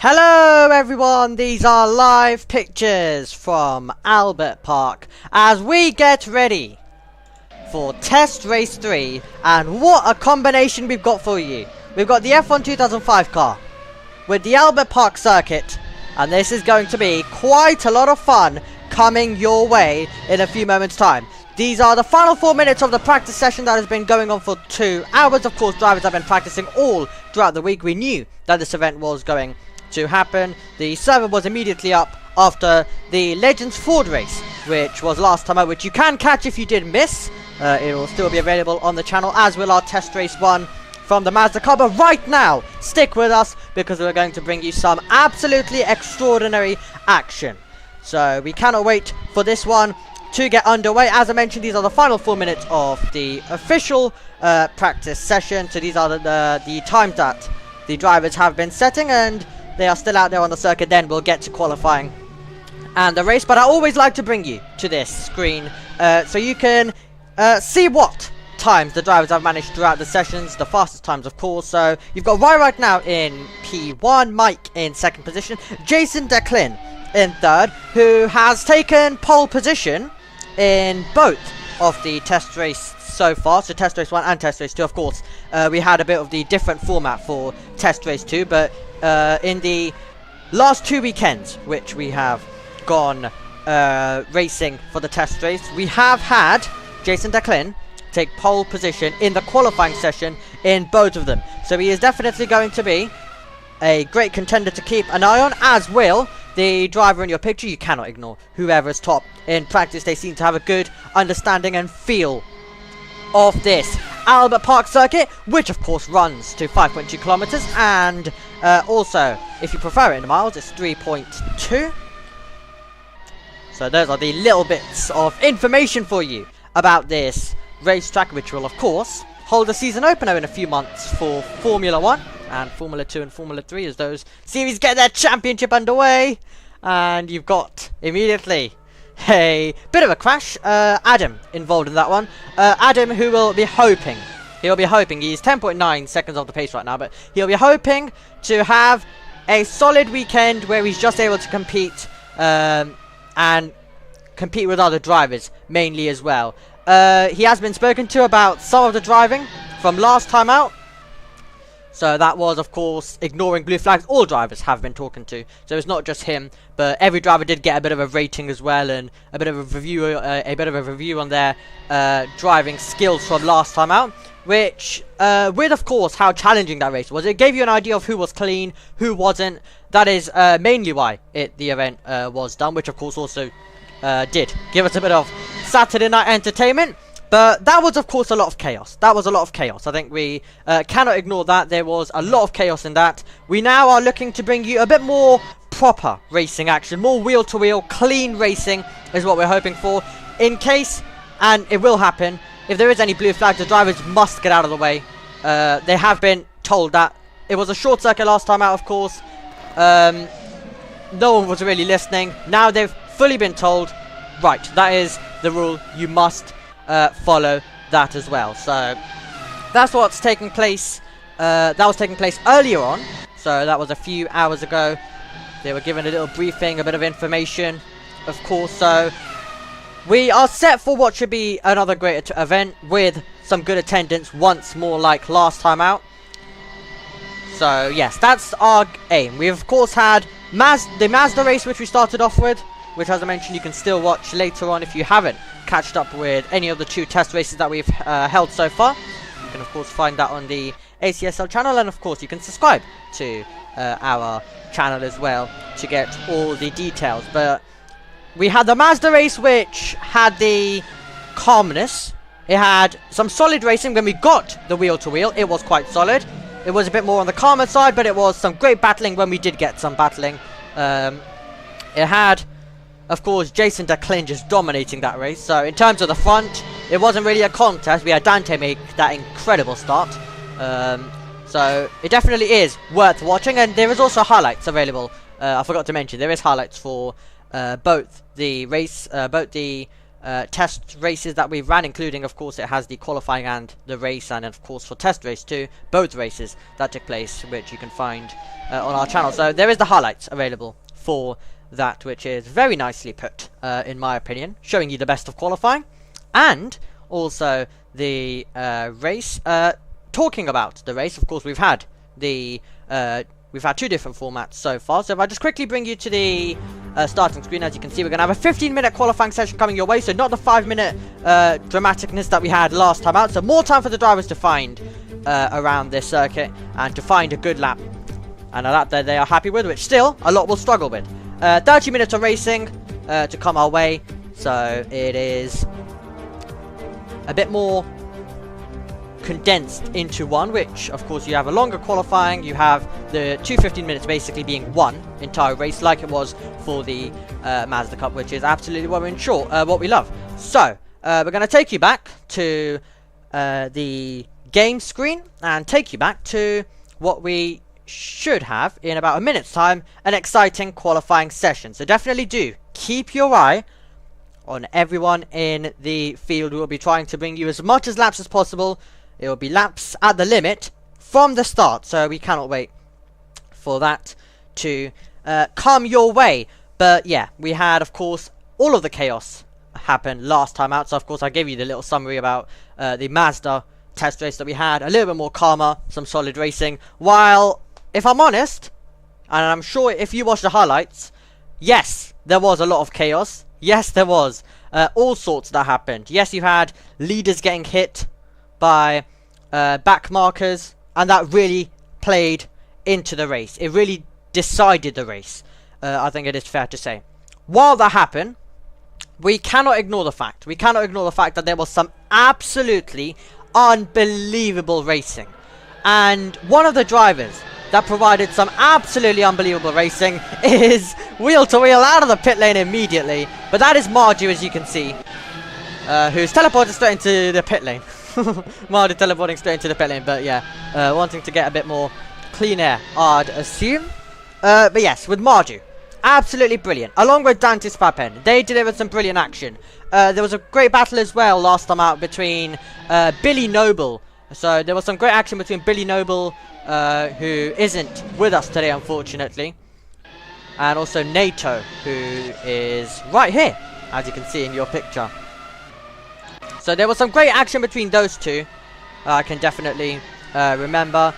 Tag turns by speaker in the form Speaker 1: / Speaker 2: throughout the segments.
Speaker 1: Hello everyone, these are live pictures from Albert Park as we get ready for Test Race 3, and what a combination we've got for you. We've got the F1 2005 car with the Albert Park circuit, and this is going to be quite a lot of fun coming your way in a few moments time. These are the final 4 minutes of the practice session that has been going on for 2 hours. Of course, drivers have been practicing all throughout the week. We knew that this event was going to happen. The server was immediately up after the Legends Ford race, which was last time out, which you can catch if you did miss. It will still be available on the channel, as will our test race 1 from the Mazda car. But right now, stick with us because we're going to bring you some absolutely extraordinary action. So we cannot wait for this one to get underway. As I mentioned, these are the final 4 minutes of the official practice session. So these are the times that the drivers have been setting, and they are still out there on the circuit. Then we'll get to qualifying and the race. But I always like to bring you to this screen so you can see what times the drivers have managed throughout the sessions, the fastest times of course. So you've got right now in P1, Mike in second position, Jason Declin in third, who has taken pole position in both of the test race so far, so test race 1 and test race 2. Of course, we had a bit of the different format for test race 2, but in the last 2 weekends, which we have gone racing for the test race, we have had Jason Declin take pole position in the qualifying session in both of them. So he is definitely going to be a great contender to keep an eye on, as will the driver in your picture. You cannot ignore whoever's top in practice. They seem to have a good understanding and feel of this Albert Park circuit, which of course runs to 5.2 kilometers, and also, if you prefer it in miles, it's 3.2. So those are the little bits of information for you about this racetrack, which will of course hold a season opener in a few months for Formula 1 and Formula 2 and Formula 3 as those series get their championship underway. And you've got immediately a bit of a crash. Adam involved in that one. Adam, who will be hoping, he's 10.9 seconds off the pace right now, but he'll be hoping to have a solid weekend where he's just able to compete and compete with other drivers mainly as well. He has been spoken to about some of the driving from last time out. So that was, of course, ignoring blue flags. All drivers have been talking to, so it's not just him. But every driver did get a bit of a rating as well, and a bit of a review on their driving skills from last time out. Which, with of course how challenging that race was, it gave you an idea of who was clean, who wasn't. That is mainly why the event was done, which of course also did give us a bit of Saturday night entertainment. But that was of course a lot of chaos. I think we cannot ignore that. There was a lot of chaos in that. We now are looking to bring you a bit more proper racing action, more wheel-to-wheel, clean racing is what we're hoping for. In case, and it will happen, if there is any blue flags, the drivers must get out of the way. They have been told that. It was a short circuit last time out, of course. No one was really listening. Now they've fully been told, right, that is the rule, you must follow that as well. So that's what's taking place. That was taking place earlier on, so that was a few hours ago. They were given a little briefing, a bit of information, of course. So we are set for what should be another great event with some good attendance once more, like last time out. So yes, that's our aim. We of course had the Mazda race, which we started off with, which, as I mentioned, you can still watch later on if you haven't catched up with any of the 2 test races that we've held so far. You can of course find that on the ACSL channel, and of course you can subscribe to our channel as well to get all the details. But we had the Mazda race, which had the calmness. It had some solid racing. When we got the wheel-to-wheel, it was quite solid. It was a bit more on the calmer side, but it was some great battling when we did get some battling. It had, of course, Jason Declin just dominating that race. So in terms of the front, it wasn't really a contest. We had Dante make that incredible start. So it definitely is worth watching. And there is also highlights available. I forgot to mention, there is highlights for both the race, both the test races that we've ran, including, of course, it has the qualifying and the race, and of course for test race 2, both races that took place, which you can find on our channel. So there is the highlights available for that, which is very nicely put, in my opinion, showing you the best of qualifying, and also the race. Talking about the race, of course, we've had the we've had 2 different formats so far. So if I just quickly bring you to the starting screen, as you can see, we're going to have a 15-minute qualifying session coming your way. So not the 5-minute dramaticness that we had last time out. So more time for the drivers to find around this circuit and to find a good lap. And a lap that they are happy with, which still a lot will struggle with. 30 minutes of racing to come our way. So it is a bit more condensed into one, which of course you have a longer qualifying, you have the 15 minutes basically being one entire race, like it was for the Mazda Cup, which is absolutely what we love. So we're going to take you back to the game screen and take you back to what we should have in about a minute's time, an exciting qualifying session. So definitely do keep your eye on everyone in the field. We will be trying to bring you as much as laps as possible. It will be laps at the limit from the start, so we cannot wait for that to come your way. But yeah, we had, of course, all of the chaos happen last time out. So of course I gave you the little summary about the Mazda test race that we had, a little bit more calmer, some solid racing, while if I'm honest, and I'm sure if you watch the highlights, yes, there was a lot of chaos. Yes, there was all sorts that happened. Yes, you had leaders getting hit by back markers, and that really played into the race. It really decided the race, I think it is fair to say. While that happened, we cannot ignore the fact that there was some absolutely unbelievable racing, and one of the drivers that provided some absolutely unbelievable racing is wheel to wheel out of the pit lane immediately. But that is Marju, as you can see, who's teleported straight into the pit lane. Marju teleporting straight into the pit lane, but yeah, wanting to get a bit more clean air, I'd assume. But yes, with Marju, absolutely brilliant. Along with Dantis Papen, they delivered some brilliant action. There was a great battle as well last time out between Billy Noble. So there was some great action between Billy Noble, who isn't with us today, unfortunately, and also NATO, who is right here, as you can see in your picture. So there was some great action between those two. I can definitely remember.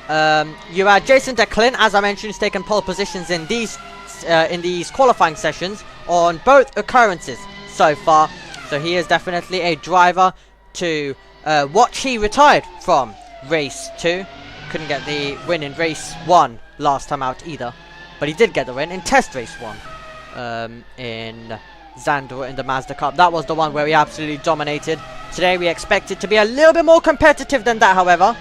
Speaker 1: You had Jason Declin, as I mentioned, who's taken pole positions in these qualifying sessions on both occurrences so far. So he is definitely a driver to watch. He retired from race 2. Couldn't get the win in race 1 last time out either, but he did get the win in test race 1 in Zandvoort in the Mazda Cup. That was the one where we absolutely dominated. Today we expect it to be a little bit more competitive than that, however.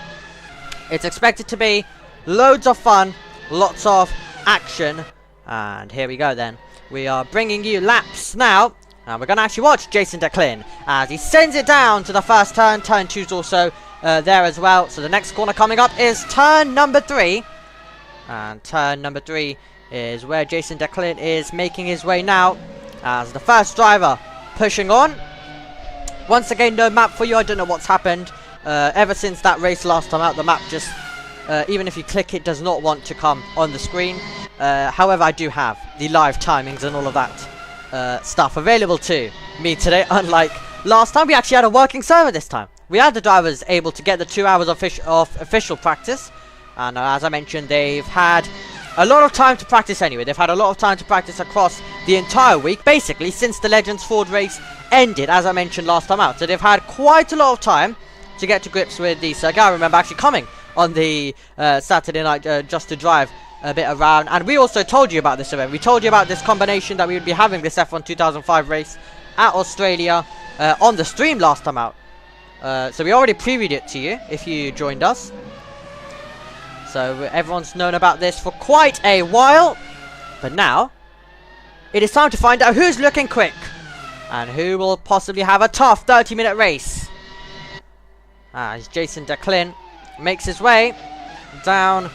Speaker 1: It's expected to be loads of fun, lots of action, and here we go then. We are bringing you laps now, and we're going to actually watch Jason Declin as he sends it down to the first turn. Turn 2's also there as well. So the next corner coming up is turn number 3, and turn number 3 is where Jason Declin is making his way now as the first driver pushing on. Once again, no map for you. I don't know what's happened ever since that race last time out. The map just even if you click it, does not want to come on the screen. However, I do have the live timings and all of that stuff available to me today, unlike last time. We actually had a working server this time. We had the drivers able to get the 2 hours of official practice, and as I mentioned, they've had a lot of time to practice anyway. They've had a lot of time to practice across the entire week, basically since the Legends Ford race ended, as I mentioned last time out. So they've had quite a lot of time to get to grips with the circuit. I remember actually coming on the Saturday night just to drive a bit around, and we also told you about this event. We told you about this combination that we would be having this F1 2005 race at Australia on the stream last time out. So we already previewed it to you if you joined us. So everyone's known about this for quite a while. But now, it is time to find out who's looking quick and who will possibly have a tough 30-minute race. As Jason Declin makes his way down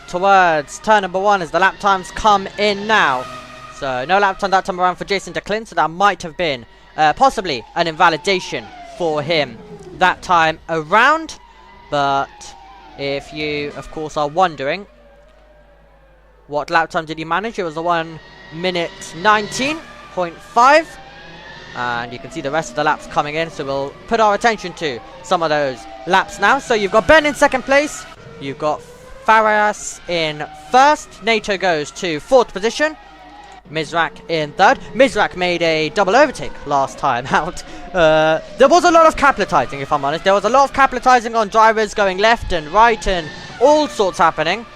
Speaker 1: towards turn number 1 as the lap times come in now. So no lap time that time around for Jason Declin, so that might have been possibly an invalidation for him that time around. But if you, of course, are wondering what lap time did he manage, it was the 1 minute 19.5. And you can see the rest of the laps coming in, so we'll put our attention to some of those laps now. So you've got Ben in second place, you've got Farias in first, NATO goes to fourth position, Mizrak in third. Mizrak made a double overtake last time out. There was a lot of capitalizing, if I'm honest. There was a lot of capitalizing on drivers going left and right and all sorts happening.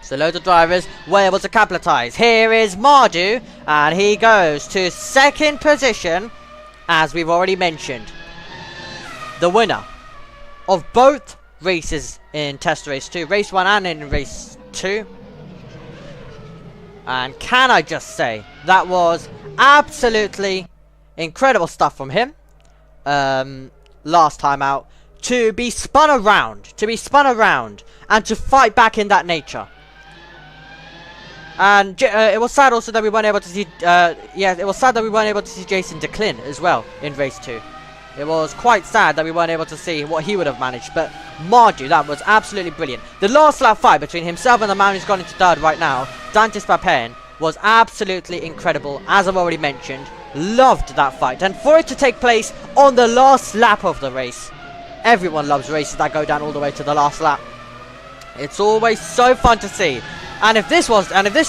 Speaker 1: So loads of drivers were able to capitalize. Here is Mardu, and he goes to second position, as we've already mentioned. The winner of both races in Test Race 2, Race 1 and in Race 2. And can I just say, that was absolutely incredible stuff from him last time out. To be spun around, and to fight back in that nature. And it was sad also that we weren't able to see, it was sad that we weren't able to see Jason Declin as well in Race 2. It was quite sad that we weren't able to see what he would have managed, but Mardu, that was absolutely brilliant. The last lap fight between himself and the man who's gone into third right now, Dantis Papen, was absolutely incredible, as I've already mentioned. Loved that fight, and for it to take place on the last lap of the race. Everyone loves races that go down all the way to the last lap. It's always so fun to see. And if this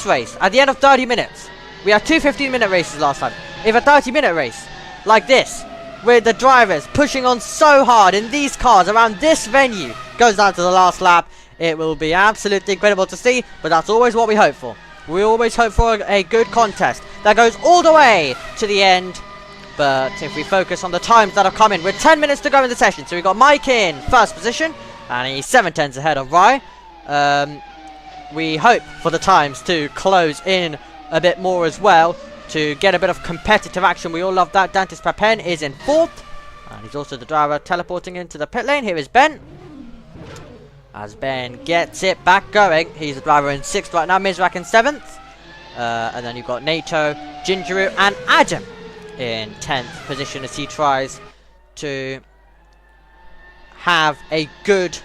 Speaker 1: race, at the end of 30 minutes, we had two 15-minute races last time. If a 30-minute race, like this, with the drivers pushing on so hard in these cars around this venue, goes down to the last lap, it will be absolutely incredible to see, but that's always what we hope for. We always hope for a good contest that goes all the way to the end. But if we focus on the times that have come in, with 10 minutes to go in the session, so we've got Mike in first position, and he's 7/10 ahead of Rye. We hope for the times to close in a bit more as well, to get a bit of competitive action. We all love that. Dantis Papen is in fourth, and he's also the driver teleporting into the pit lane. Here is Ben, as Ben gets it back going. He's the driver in sixth right now, Mizrak in seventh, and then you've got NATO, Gingeru and Adam in 10th position, as he tries to have a good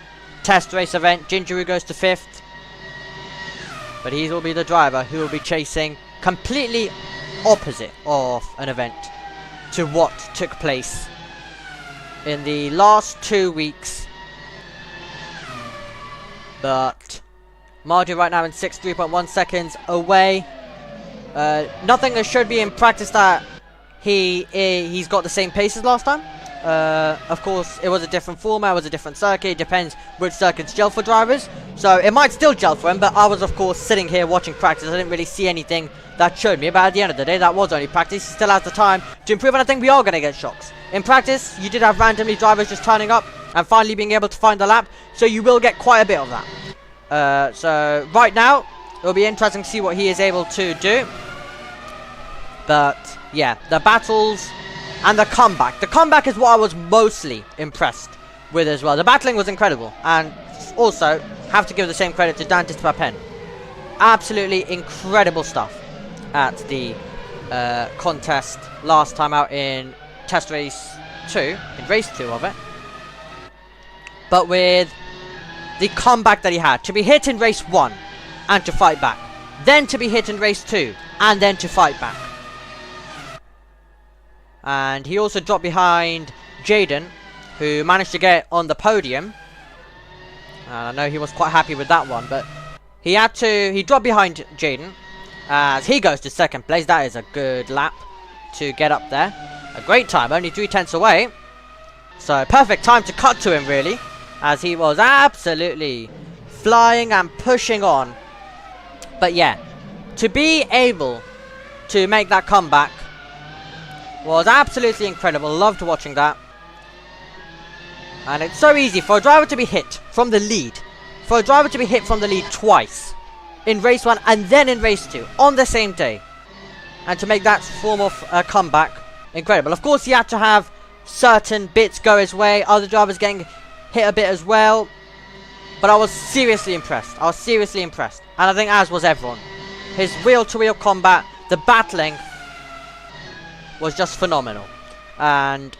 Speaker 1: test race event. Gingeru goes to 5th, but he will be the driver who will be chasing completely opposite of an event to what took place in the last 2 weeks. But Mardu right now in 6th, 3.1 seconds away. Nothing that should be in practice that he's got the same pace as last time. Of course, it was a different format, it was a different circuit. It depends which circuits gel for drivers, so it might still gel for him. But I was, of course, sitting here watching practice. I didn't really see anything that showed me, but at the end of the day, that was only practice. He still has the time to improve, and I think we are going to get shocks. In practice, you did have randomly drivers just turning up and finally being able to find the lap, so you will get quite a bit of that. So right now, it will be interesting to see what he is able to do. But yeah, the battles and the comeback. The comeback is what I was mostly impressed with as well. The battling was incredible, and also have to give the same credit to Dantis Papen. Absolutely incredible stuff at the contest last time out in Test Race 2, in Race 2 of it. But with the comeback that he had, to be hit in Race 1 and to fight back, then to be hit in Race 2 and then to fight back. And he also dropped behind Jaden, who managed to get on the podium. And I know he was quite happy with that one, but he dropped behind Jaden as he goes to second place. That is a good lap to get up there. A great time, only 3/10 away. So perfect time to cut to him, really, as he was absolutely flying and pushing on. But yeah, to be able to make that comeback was absolutely incredible. Loved watching that. And it's so easy for a driver to be hit from the lead. For a driver to be hit from the lead twice. In Race 1 and then in Race 2. On the same day. And to make that form of a comeback. Incredible. Of course, he had to have certain bits go his way. Other drivers getting hit a bit as well. But I was seriously impressed. I was seriously impressed. And I think as was everyone. His wheel-to-wheel combat. The battling was just phenomenal. and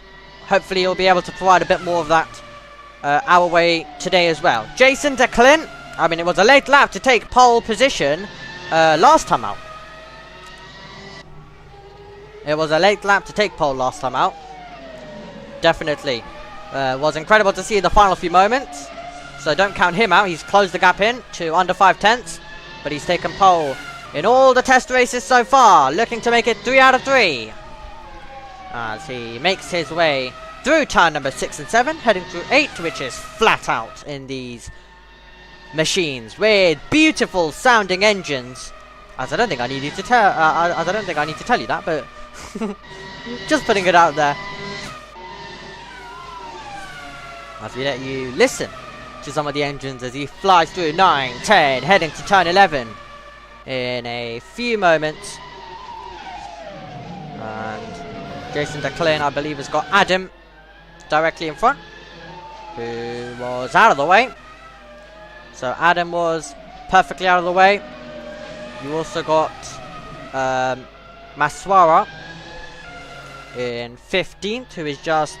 Speaker 1: hopefully he'll be able to provide a bit more of that our way today as well. Jason DeClint, I mean, it was a late lap to take pole position last time out. It was a late lap to take pole last time out. Definitely. Was incredible to see in the final few moments. So don't count him out. He's closed the gap in to under 5 tenths. But he's taken pole in all the test races so far. Looking to make it 3 out of 3. As he makes his way through turn number 6 and 7. Heading through 8, which is flat out in these machines. With beautiful sounding engines. As I don't think I need you to tell. As I don't think I need to tell you that, but just putting it out there. As we let you listen to some of the engines as he flies through 9, 10, heading to turn 11 in a few moments. And Jason DeClint, I believe, has got Adam directly in front, who was out of the way. So Adam was perfectly out of the way. You also got Maswara in 15th, who is just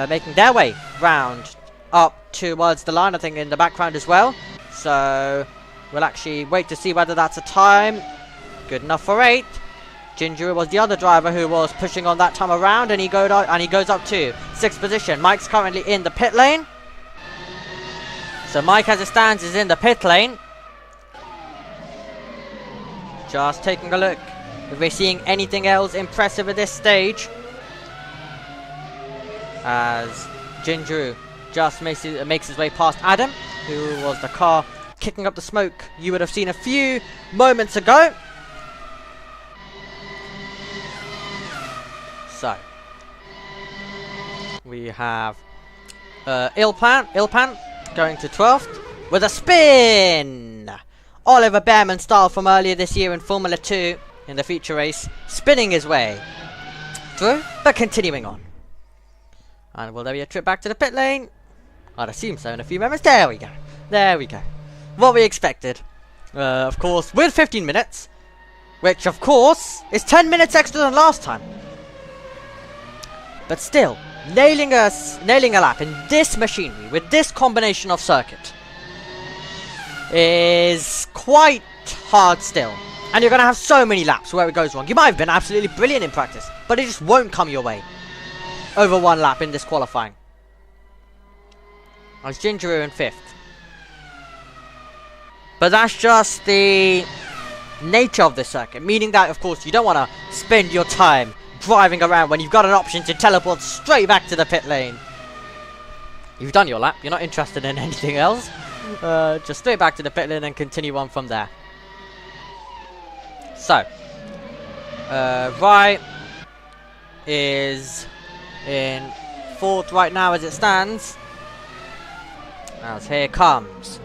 Speaker 1: making their way round up towards the line, I think in the background as well. So we'll actually wait to see whether that's a time good enough for 8th. Ginger was the other driver who was pushing on that time around, and he goes up to 6th position. Mike's currently in the pit lane. So Mike, as it stands, is in the pit lane. Just taking a look if we're seeing anything else impressive at this stage. As Ginger just makes his way past Adam, who was the car kicking up the smoke you would have seen a few moments ago. So we have Ilpan going to 12th with a spin. Oliver Behrman style from earlier this year in Formula 2 in the feature race, spinning his way through, but continuing on. And will there be a trip back to the pit lane? I'd assume so in a few moments. There we go. There we go. What we expected. Of course, with 15 minutes, which of course is 10 minutes extra than last time. But still, nailing a lap in this machinery with this combination of circuit is quite hard still. And you're going to have so many laps where it goes wrong. You might have been absolutely brilliant in practice, but it just won't come your way over one lap in this qualifying. As Ginger in 5th. But that's just the nature of the circuit, meaning that, of course, you don't want to spend your time driving around when you've got an option to teleport straight back to the pit lane. You've done your lap, you're not interested in anything else. Just straight back to the pit lane and continue on from there. So, Rye is in 4th right now as it stands. As here comes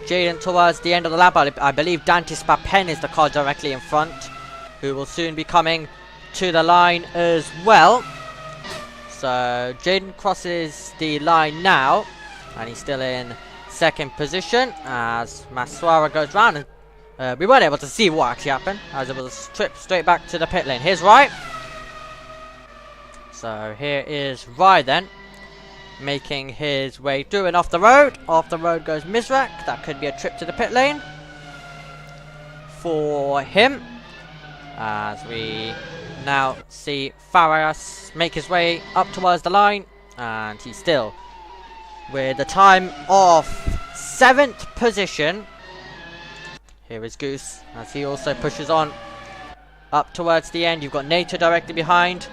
Speaker 1: Jaden towards the end of the lap. I believe Dante Spapen is the car directly in front, who will soon be coming to the line as well. So Jaden crosses the line now, and he's still in 2nd position as Maswara goes round. And we weren't able to see what actually happened, as it was a trip straight back to the pit lane. Here's Rye. So here is Rye then, making his way through and off the road. Off the road goes Mizrak. That could be a trip to the pit lane for him. As we now see Farias make his way up towards the line. And he's still with a time of 7th position. Here is Goose as he also pushes on up towards the end. You've got Nato directly behind.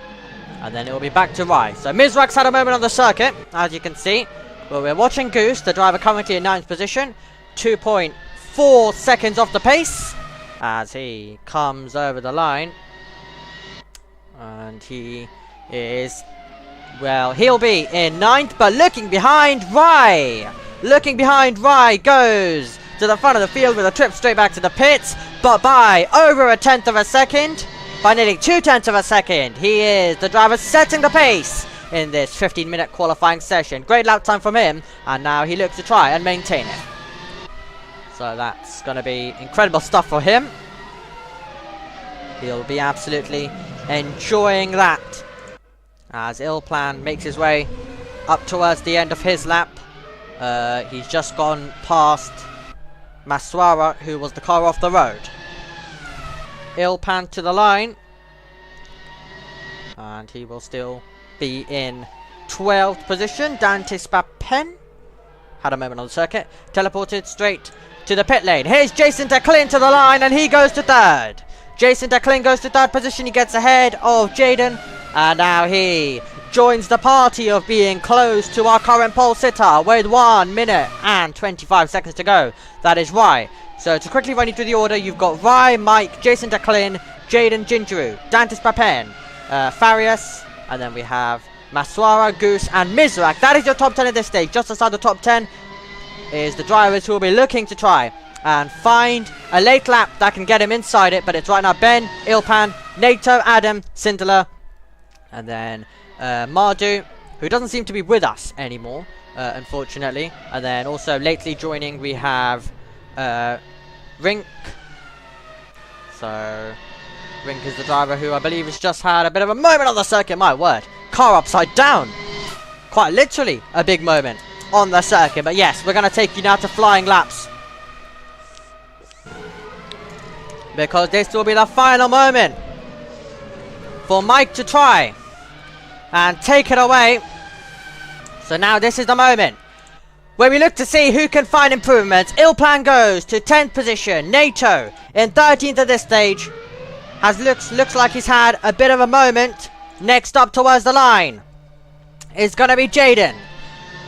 Speaker 1: And then it will be back to Rye. So Mizrak's had a moment on the circuit, as you can see. But we're watching Goose, the driver currently in 9th position. 2.4 seconds off the pace as he comes over the line. And he is, well, he'll be in 9th, but looking behind Rye. Looking behind Rye goes to the front of the field with a trip straight back to the pits. But by over a 1/10 of a second. By nearly 2/10 of a second, he is the driver setting the pace in this 15-minute qualifying session. Great lap time from him, and now he looks to try and maintain it. So that's going to be incredible stuff for him. He'll be absolutely enjoying that as Ilplan makes his way up towards the end of his lap. He's just gone past Maswara, who was the car off the road. Ilplan to the line, and he will still be in 12th position. Dante Spapen had a moment on the circuit, teleported straight to the pit lane. Here's Jason Declin to the line, and he goes to 3rd. Jason Declin goes to 3rd position. He gets ahead of Jaden, and now he joins the party of being close to our current pole sitter with 1 minute and 25 seconds to go. That is Rye. So to quickly run you through the order, you've got Rye, Mike, Jason Declin, Jaden Gingeru, Dantis Papen, Farias, and then we have Maswara, Goose, and Mizrak. That is your top 10 at this stage. Just outside the top 10 is the drivers who will be looking to try and find a late lap that can get him inside it. But it's right now Ben, Ilpan, Nato, Adam, Cinderella, and then Mardu, who doesn't seem to be with us anymore, unfortunately. And then also lately joining we have Rink. So Rink is the driver who I believe has just had a bit of a moment on the circuit. My word, car upside down, quite literally a big moment on the circuit. But yes, we're going to take you now to flying laps, because this will be the final moment for Mike to try and take it away. So now this is the moment where we look to see who can find improvements. Ilplan goes to 10th position. Nato in 13th at this stage. Looks like he's had a bit of a moment. Next up towards the line is going to be Jaden.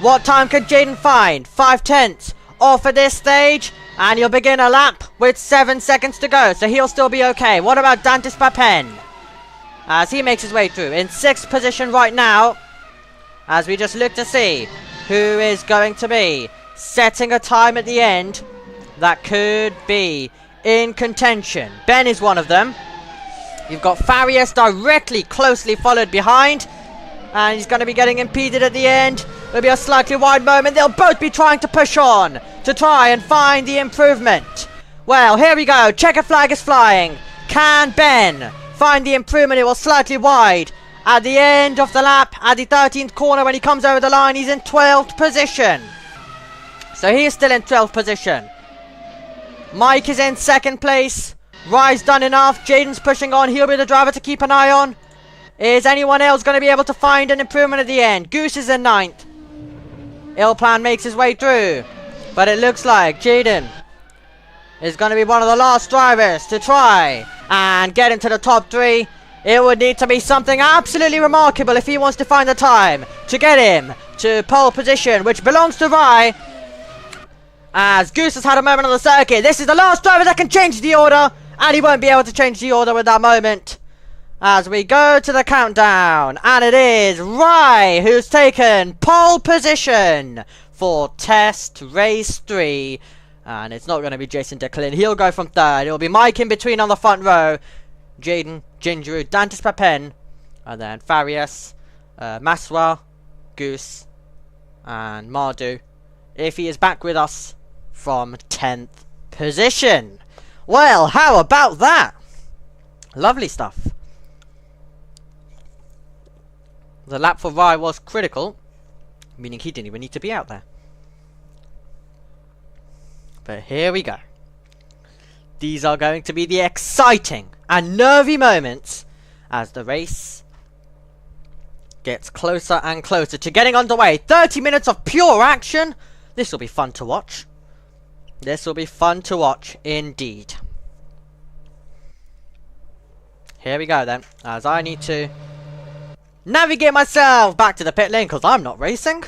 Speaker 1: What time can Jaden find? 5/10 off at this stage, and he'll begin a lap with 7 seconds to go, so he'll still be okay. What about Dantis Papen as he makes his way through in 6th position right now, as we just look to see who is going to be setting a time at the end that could be in contention. Ben is one of them. You've got Farias directly closely followed behind, and he's going to be getting impeded at the end. There'll be a slightly wide moment. They'll both be trying to push on to try and find the improvement. Well, here we go. Checkered flag is flying. Can Ben find the improvement? It was slightly wide at the end of the lap, at the 13th corner. When he comes over the line, he's in 12th position. So he is still in 12th position. Mike is in 2nd place. Rye's done enough. Jaden's pushing on. He'll be the driver to keep an eye on. Is anyone else going to be able to find an improvement at the end? Goose is in 9th. Ilplan makes his way through, but it looks like Jaden is going to be one of the last drivers to try and get into the top 3. It would need to be something absolutely remarkable if he wants to find the time to get him to pole position, which belongs to Rye, as Goose has had a moment on the circuit. This is the last driver that can change the order, and he won't be able to change the order with that moment. As we go to the countdown, and it is Rye who's taken pole position for test race 3. And it's not going to be Jason Declin. He'll go from 3rd. It'll be Mike in between on the front row. Jaden, Gingeru, Dantis Papen, and then Farias, Maswa, Goose, and Mardu, if he is back with us from 10th position. Well, how about that? Lovely stuff. The lap for Rye was critical, meaning he didn't even need to be out there. But here we go. These are going to be the exciting and nervy moments as the race gets closer and closer to getting underway. 30 minutes of pure action. This will be fun to watch. This will be fun to watch indeed. Here we go then, as I need to navigate myself back to the pit lane because I'm not racing.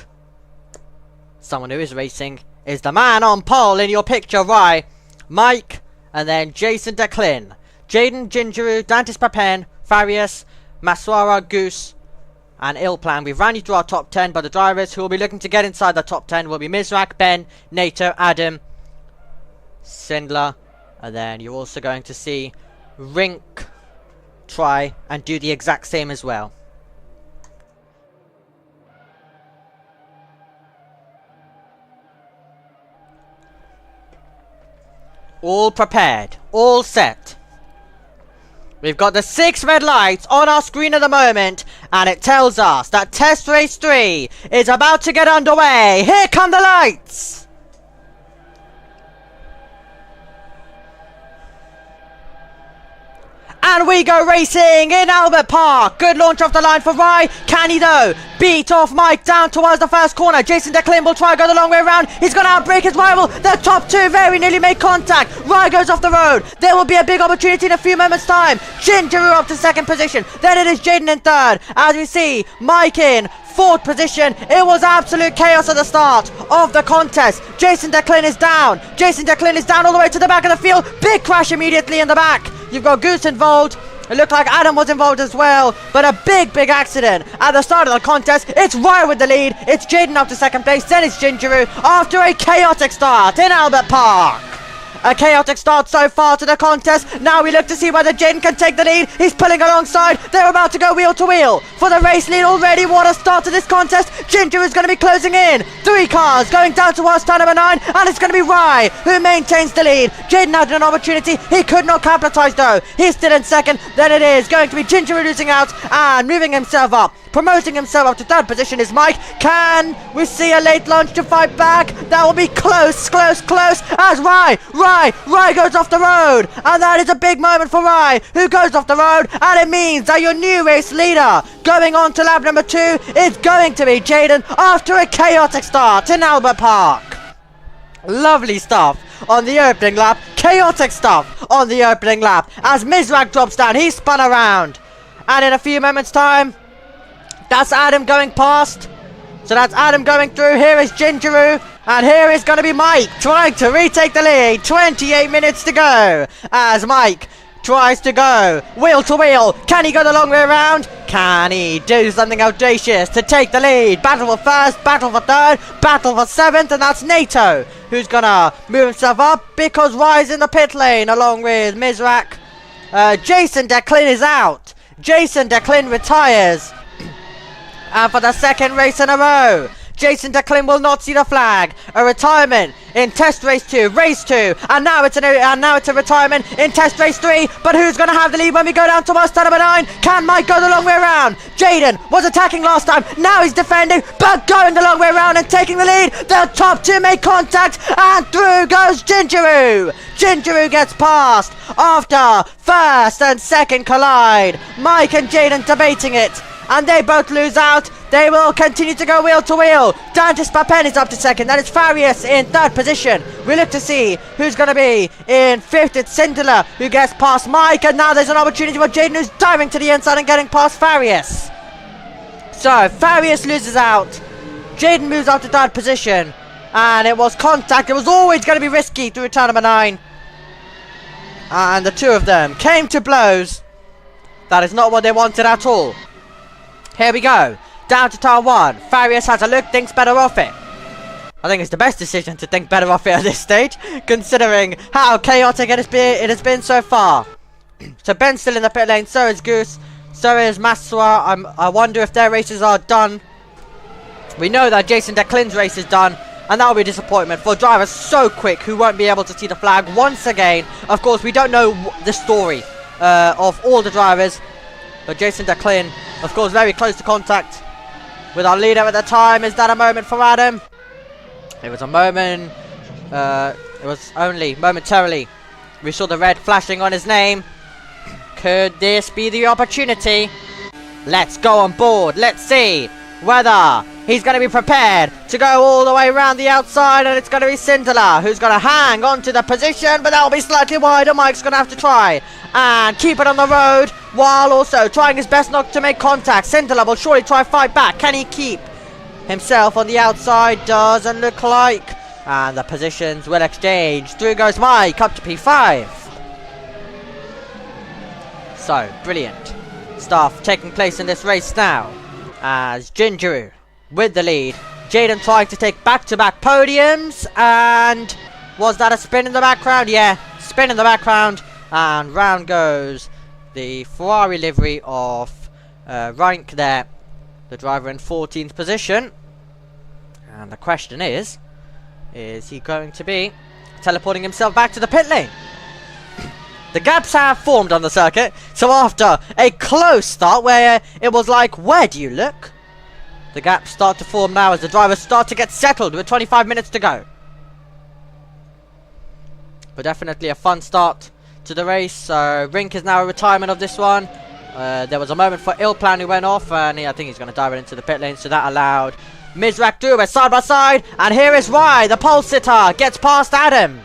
Speaker 1: Someone who is racing is the man on pole in your picture, Rye, Mike, and then Jason Declin, Jaden Gingeru, Dantis Papen, Farias, Maswara, Goose, and Ilplan. We've ran you through our top 10, but the drivers who will be looking to get inside the top 10 will be Mizrak, Ben, Nato, Adam, Sindler, and then you're also going to see Rink try and do the exact same as well. All prepared, all set. We've got the 6 red lights on our screen at the moment, And it tells us that test race 3 is about to get underway. Here come the lights! And we go racing in Albert Park. Good launch off the line for Rye. Can he though beat off Mike down towards the first corner? Jason Declan will try to go the long way around. He's going to outbrake his rival. The top two very nearly make contact. Rye goes off the road. There will be a big opportunity in a few moments time. Gingeroo up to second position. Then it is Jaden in third. As we see Mike in fourth position. It was absolute chaos at the start of the contest. Jason Declan is down. Jason Declan is down all the way to the back of the field. Big crash immediately in the back. You've got Goose involved. It looked like Adam was involved as well. But a big accident at the start of the contest. It's Rye with the lead. It's Jaden up to second place. Then it's Gingeroo after a chaotic start in Albert Park. A chaotic start so far to the contest. Now we look to see whether Jaden can take the lead. He's pulling alongside. They're about to go wheel to wheel for the race lead already. What a start to this contest. Ginger is going to be closing in. 3 cars going down towards turn number 9. And it's going to be Rye who maintains the lead. Jaden had an opportunity. He could not capitalize though. He's still in second. Then it is going to be Ginger losing out and moving himself up. Promoting himself up to third position is Mike. Can we see a late launch to fight back? That will be close as Rye goes off the road. And that is a big moment for Rye, who goes off the road. And it means that your new race leader going on to lap number 2 is going to be Jaden after a chaotic start in Albert Park. Lovely stuff on the opening lap. Chaotic stuff on the opening lap. As Mizrak drops down, he's spun around. And in a few moments time, that's Adam going past. So that's Adam going through. Here is Gingeroo. And here is going to be Mike trying to retake the lead. 28 minutes to go. As Mike tries to go wheel to wheel. Can he go the long way around? Can he do something audacious to take the lead? Battle for first, battle for third, battle for seventh. And that's NATO who's going to move himself up because Rye's in the pit lane along with Mizrak. Jason Declan is out. Jason Declan retires. And for the second race in a row, Jason Declan will not see the flag. A retirement in test race 2, race 2, and now it's a retirement in test race 3. But who's going to have the lead when we go down towards turn number 9? Can Mike go the long way around? Jaden was attacking last time. Now he's defending, but going the long way around and taking the lead. The top 2 make contact, and through goes Gingeroo. Gingeroo gets past after first and second collide. Mike and Jaden debating it. And they both lose out. They will continue to go wheel to wheel. Dantis Papen is up to second. That is Farius in third position. We look to see who's going to be in fifth. It's Cinderella who gets past Mike. And now there's an opportunity for Jaden, who's diving to the inside and getting past Farius. So Farius loses out. Jaden moves up to third position. And it was contact. It was always going to be risky through turn number 9. And the two of them came to blows. That is not what they wanted at all. Here we go. Down to turn 1. Farius has a look, thinks better of it. I think it's the best decision to think better of it at this stage, considering how chaotic it has been so far. So Ben's still in the pit lane, so is Goose, so is Maswa. I wonder if their races are done. We know that Jason Declan's race is done, and that will be a disappointment for drivers so quick who won't be able to see the flag once again. Of course, we don't know the story of all the drivers. But Jason Declan, of course, very close to contact with our leader at the time. Is that a moment for Adam? It was a moment. It was only momentarily. We saw the red flashing on his name. Could this be the opportunity? Let's go on board. Let's see whether he's going to be prepared to go all the way around the outside. And it's going to be Cinderella who's going to hang on to the position. But that will be slightly wider. Mike's going to have to try and keep it on the road, while also trying his best not to make contact. Cinderella will surely try fight back. Can he keep himself on the outside? Doesn't look like. And the positions will exchange. Through goes Mike up to P5. So, brilliant stuff taking place in this race now. As Gingeroo with the lead. Jaden trying to take back-to-back podiums. And was that a spin in the background? Yeah, spin in the background. And round goes the Ferrari livery of Rank there. The driver in 14th position. And the question is he going to be teleporting himself back to the pit lane? The gaps have formed on the circuit, so after a close start where it was like, where do you look? The gaps start to form now as the drivers start to get settled with 25 minutes to go. But definitely a fun start to the race. Rink is now a retirement of this one. There was a moment for Ilplan who went off, and I think he's going to dive into the pit lane, so that allowed Mizrak through side by side, and here is Rye, the pole sitter, gets past Adam.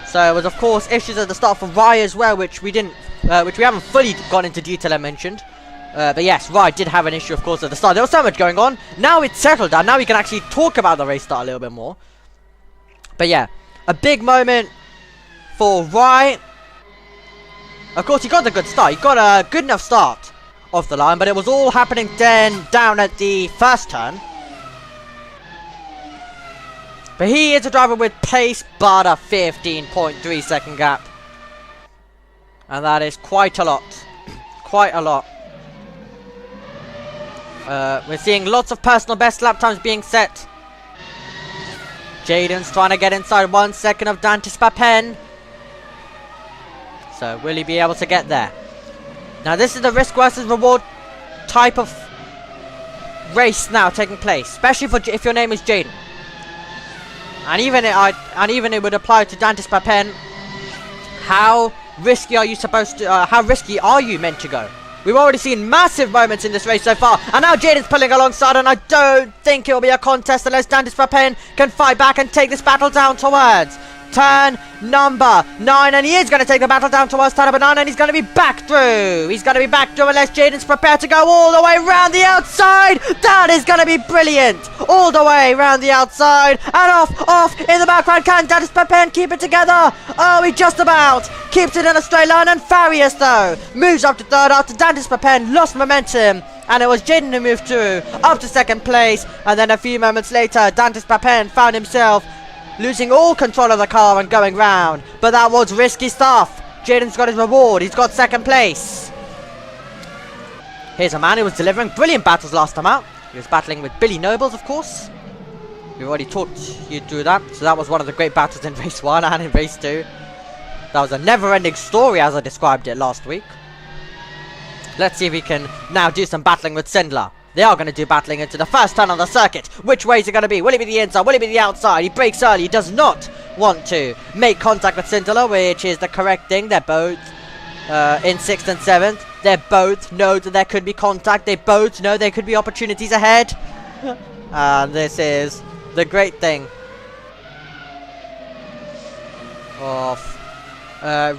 Speaker 1: So it was of course issues at the start for Rye as well, which we haven't fully gone into detail and mentioned. But yes, Rye did have an issue of course at the start. There was so much going on. Now it's settled down. Now we can actually talk about the race start a little bit more. But yeah, a big moment for Rye. Of course he got a good start. He got a good enough start off the line, but it was all happening then down at the first turn. But he is a driver with pace, but a 15.3 second gap. And that is quite a lot. Quite a lot. We're seeing lots of personal best lap times being set. Jaden's trying to get inside 1 second of Dantis Papen. So will he be able to get there? Now this is the risk versus reward type of race now taking place, especially for if your name is Jaden. And even it would apply to Dantis Papen. How risky are you supposed to? How risky are you meant to go? We've already seen massive moments in this race so far, and now Jaden's pulling alongside, and I don't think it will be a contest unless Dantis Papen can fight back and take this battle down towards turn number 9, and he is going to take the battle down towards turn number 9, and he's going to be back through. He's going to be back through unless Jaden's prepared to go all the way around the outside. That is going to be brilliant. All the way around the outside, and off in the background. Can Dantis Papen keep it together? Oh, he just about keeps it in a straight line, and Farius though moves up to third after Dantis Papen lost momentum. And it was Jaden who moved through up to second place, and then a few moments later Dantis Papen found himself losing all control of the car and going round. But that was risky stuff. Jaden's got his reward. He's got second place. Here's a man who was delivering brilliant battles last time out. He was battling with Billy Nobles, of course. We've already talked you through that. So that was one of the great battles in race 1 and in race 2. That was a never-ending story as I described it last week. Let's see if we can now do some battling with Sindler. They are going to do battling into the first turn on the circuit. Which way is it going to be? Will it be the inside? Will it be the outside? He brakes early. He does not want to make contact with Sindler, which is the correct thing. They're both in 6th and 7th. They both know that there could be contact. They both know there could be opportunities ahead. And this is the great thing of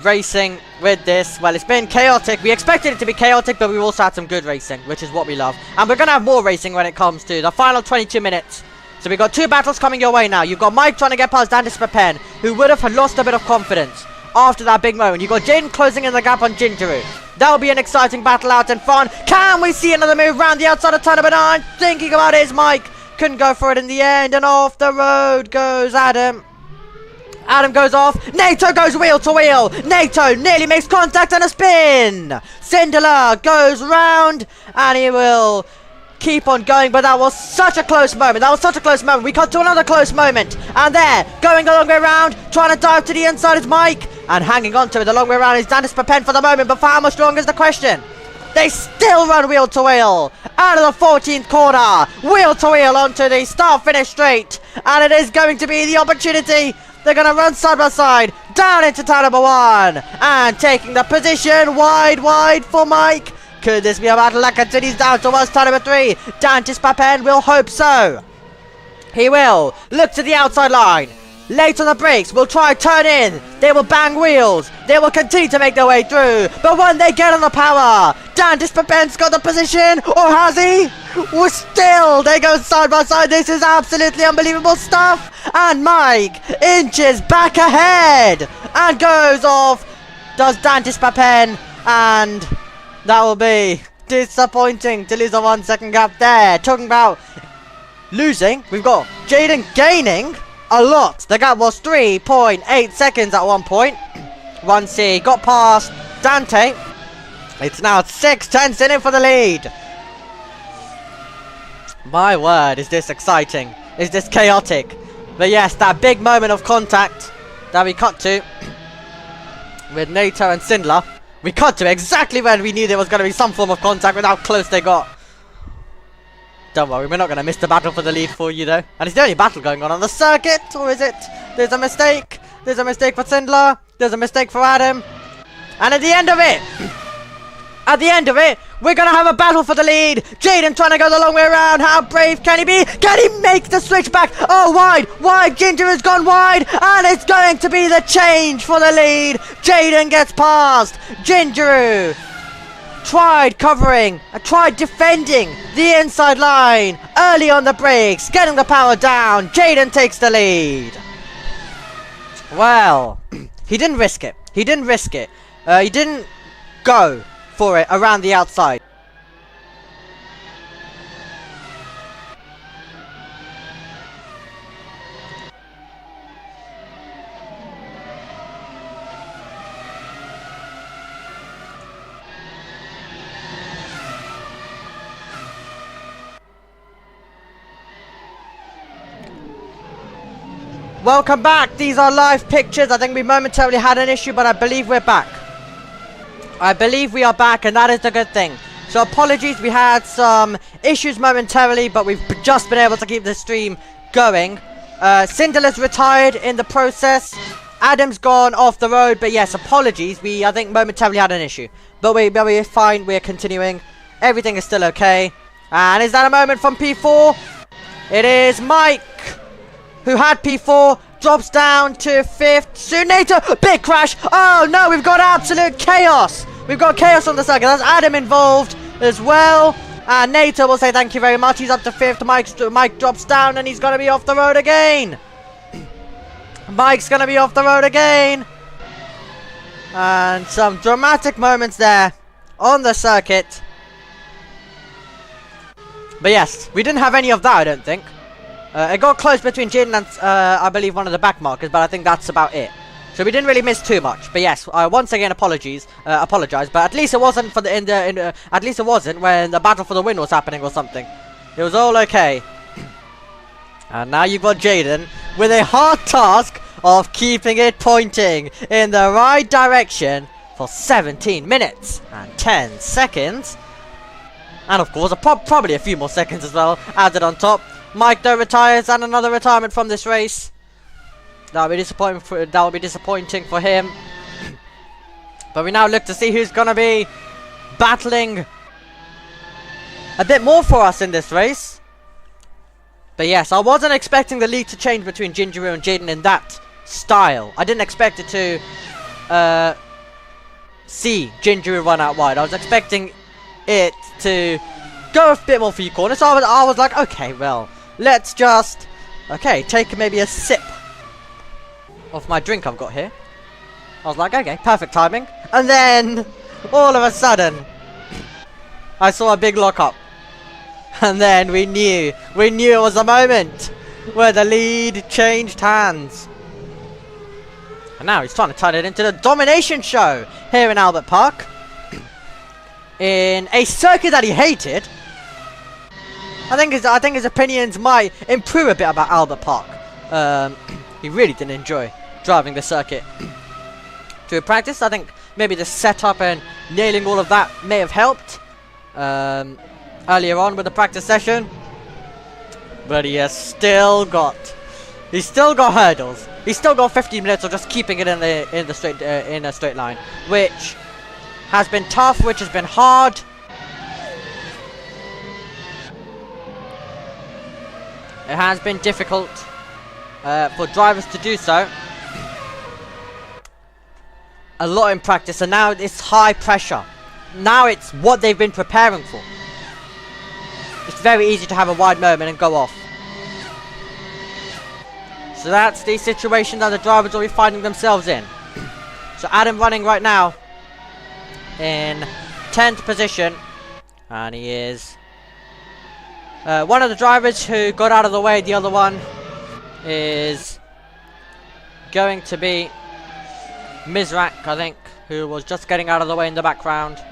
Speaker 1: racing with this. Well, it's been chaotic. We expected it to be chaotic, but we've also had some good racing, which is what we love. And we're going to have more racing when it comes to the final 22 minutes. So we've got 2 battles coming your way now. You've got Mike trying to get past Dantis Papen, who would have lost a bit of confidence after that big moment. You've got Jaden closing in the gap on Gingeru. That'll be an exciting battle out in fun. Can we see another move round the outside of turn number 9? Thinking about it is Mike. Couldn't go for it in the end, and off the road goes Adam. Adam goes off. Nato goes wheel to wheel. Nato nearly makes contact and a spin. Sindler goes round, and he will keep on going, but that was such a close moment. We cut to another close moment, and there, going a long way around, trying to dive to the inside is Mike, and hanging on to it the long way around is Dantis Papen for the moment, but for how much longer is the question? They still run wheel to wheel out of the 14th corner, wheel to wheel onto the start-finish straight, and it is going to be the opportunity. They're going to run side by side down into turn number 1, and taking the position wide for Mike. Could this be a battle that continues down towards turn number 3? Dantis Papen will hope so. He will look to the outside line. Late on the brakes, will try turn in. They will bang wheels. They will continue to make their way through. But when they get on the power, Dantis Papen's got the position, or has he? Well, still, they go side by side. This is absolutely unbelievable stuff. And Mike inches back ahead and goes off. Does Dantis Papen, and that will be disappointing to lose a 1 second gap there. Talking about losing, we've got Jaden gaining a lot. The gap was 3.8 seconds at one point. Once he got past Dante, it's now 6/10 in it for the lead. My word, is this exciting? Is this chaotic? But yes, that big moment of contact that we cut to. with NATO and Sindler. We cut to exactly when we knew there was going to be some form of contact with how close they got. Don't worry, we're not going to miss the battle for the lead for you though. And it's the only battle going on the circuit, or is it? There's a mistake. There's a mistake for Sindler. There's a mistake for Adam. And at the end of it, we're going to have a battle for the lead. Jaden trying to go the long way around. How brave can he be? Can he make the switch back? Oh, wide. Ginger has gone wide. And it's going to be the change for the lead. Jaden gets past. Ginger tried covering, tried defending the inside line early on the brakes, getting the power down. Jaden takes the lead. Well, he didn't risk it. He didn't go for it around the outside. Welcome back. These are live pictures. I think we momentarily had an issue, but I believe we're back. I believe we are back, and that is the good thing. So apologies, we had some issues momentarily, but we've just been able to keep the stream going. Cinderla's retired in the process. Adam's gone off the road, but yes, apologies. We, I think, momentarily had an issue. But we're fine. We're continuing. Everything is still okay. And is that a moment from P4? It is Mike, who had P4, drops down to 5th. Sunator, big crash. Oh no, we've got absolute chaos. We've got chaos on the circuit. That's Adam involved as well. And NATO will say thank you very much. He's up to 5th. Mike drops down and he's going to be off the road again. Mike's going to be off the road again. And some dramatic moments there on the circuit. But yes, we didn't have any of that, I don't think. It got close between Jaden and, I believe, one of the back markers, but I think that's about it. So we didn't really miss too much. But yes, once again, apologize. But at least it wasn't for the at least it wasn't when the battle for the win was happening or something. It was all okay. And now you've got Jaden with a hard task of keeping it pointing in the right direction for 17 minutes and 10 seconds. And of course, probably a few more seconds as well added on top. Mike though retires, and another retirement from this race. That will be disappointing for him. But we now look to see who's gonna be battling a bit more for us in this race. But yes, I wasn't expecting the lead to change between Gingeru and Jaden in that style. I didn't expect it to see Gingeru run out wide. I was expecting it to go a bit more for your corner. So I was like, okay, well, let's just take maybe a sip of my drink I've got here. I was like, okay, perfect timing. And then all of a sudden I saw a big lockup. And then we knew it was a moment where the lead changed hands. And now he's trying to turn it into the domination show here in Albert Park. In a circuit that he hated. I think his opinions might improve a bit about Albert Park. He really didn't enjoy driving the circuit. To practice, I think maybe the setup and nailing all of that may have helped earlier on with the practice session. But he has still got hurdles. He's still got 15 minutes of just keeping it in a straight line, which has been tough, which has been hard. It has been difficult for drivers to do so. A lot in practice, and now it's high pressure. Now it's what they've been preparing for. It's very easy to have a wide moment and go off. So that's the situation that the drivers will be finding themselves in. So Adam running right now in 10th position, and he is one of the drivers who got out of the way. The other one is going to be Mizrak, I think, who was just getting out of the way in the background.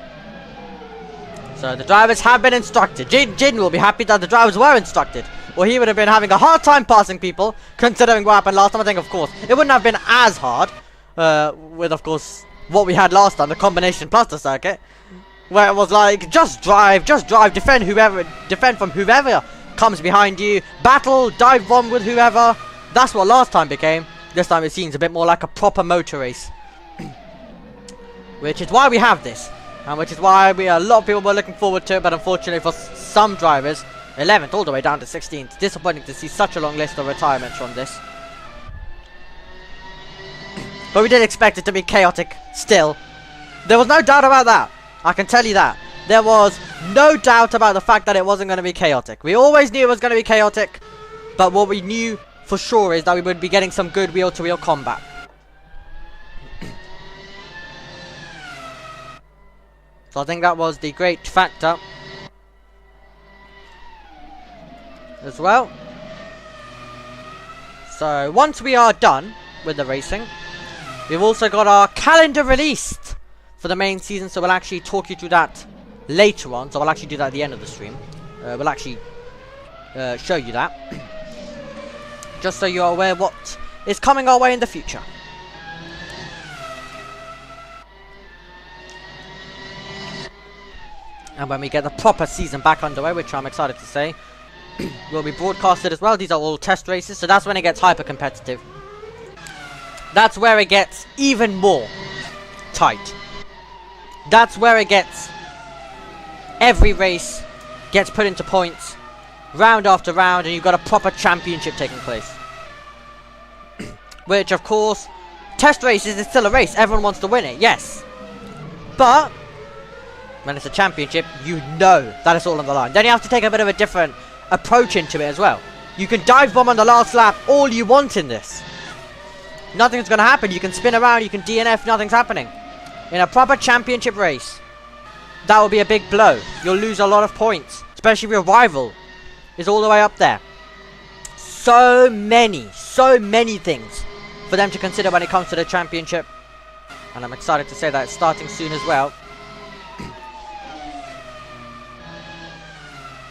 Speaker 1: So the drivers have been instructed. Jaden will be happy that the drivers were instructed, or he would have been having a hard time passing people, considering what happened last time. I think, of course, it wouldn't have been as hard, with, of course, what we had last time, the combination plus the circuit, where it was like, just drive, defend from whoever comes behind you, battle, dive bomb with whoever. That's what last time became. This time it seems a bit more like a proper motor race. Which is why we have this. And which is why a lot of people were looking forward to it, but unfortunately for some drivers, 11th all the way down to 16th. Disappointing to see such a long list of retirements from this. But we did expect it to be chaotic still. There was no doubt about that. I can tell you that. There was no doubt about the fact that it wasn't going to be chaotic. We always knew it was going to be chaotic. But what we knew for sure is that we would be getting some good wheel-to-wheel combat. So I think that was the great factor as well. So once we are done with the racing, we've also got our calendar released for the main season, so we'll actually talk you through that later on. So I'll actually do that at the end of the stream. We'll actually show you that, just so you're aware what is coming our way in the future. And when we get the proper season back underway, which I'm excited to say, will be broadcasted as well. These are all test races, so that's when it gets hyper competitive. That's where it gets even more tight. That's where it gets, every race gets put into points, round after round, and you've got a proper championship taking place. Which, of course, test races is still a race. Everyone wants to win it, yes. But when it's a championship, you know that it's all on the line. Then you have to take a bit of a different approach into it as well. You can dive bomb on the last lap all you want in this. Nothing's going to happen. You can spin around, you can DNF, nothing's happening. In a proper championship race, that will be a big blow. You'll lose a lot of points, especially if your rival is all the way up there. So many things for them to consider when it comes to the championship. And I'm excited to say that it's starting soon as well.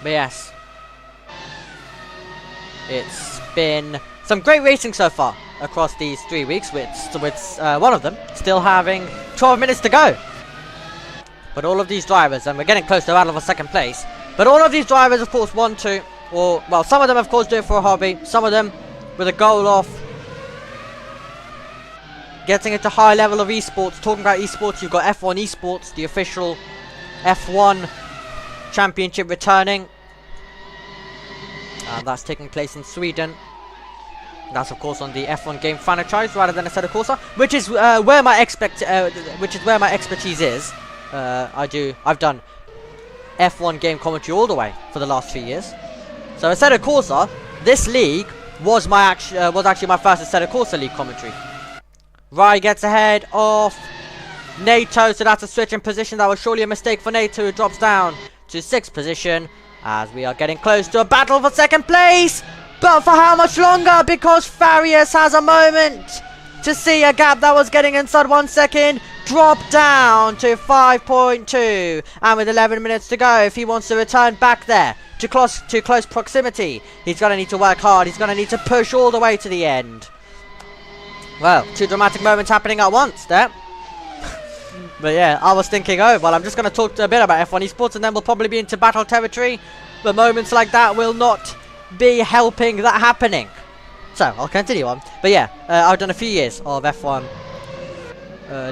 Speaker 1: But yes, it's been some great racing so far across these 3 weeks, with one of them still having 12 minutes to go. But all of these drivers, and we're getting close to the battle for second place, but all of these drivers of course want to, or well, some of them of course do it for a hobby, some of them with a goal of getting into high level of esports. Talking about esports, you've got F1 esports, the official F1 championship returning, and that's taking place in Sweden. That's of course on the F1 game franchise rather than Assetto Corsa, which is where my expertise is. I've done F1 game commentary all the way for the last 3 years. So Assetto Corsa, this league was actually my first Assetto Corsa league commentary. Rai gets ahead of NATO, so that's a switch in position. That was surely a mistake for NATO, who drops down to 6th position as we are getting close to a battle for second place. But for how much longer? Because Farius has a moment to see a gap that was getting inside 1 second drop down to 5.2, and with 11 minutes to go, if he wants to return back there to close proximity, he's going to need to work hard. He's going to need to push all the way to the end. Well, 2 dramatic moments happening at once there. But yeah, I was thinking, oh, well, I'm just going to talk a bit about F1 esports and then we'll probably be into battle territory. But moments like that will not be helping that happening. So, I'll continue on. But yeah, I've done a few years of F1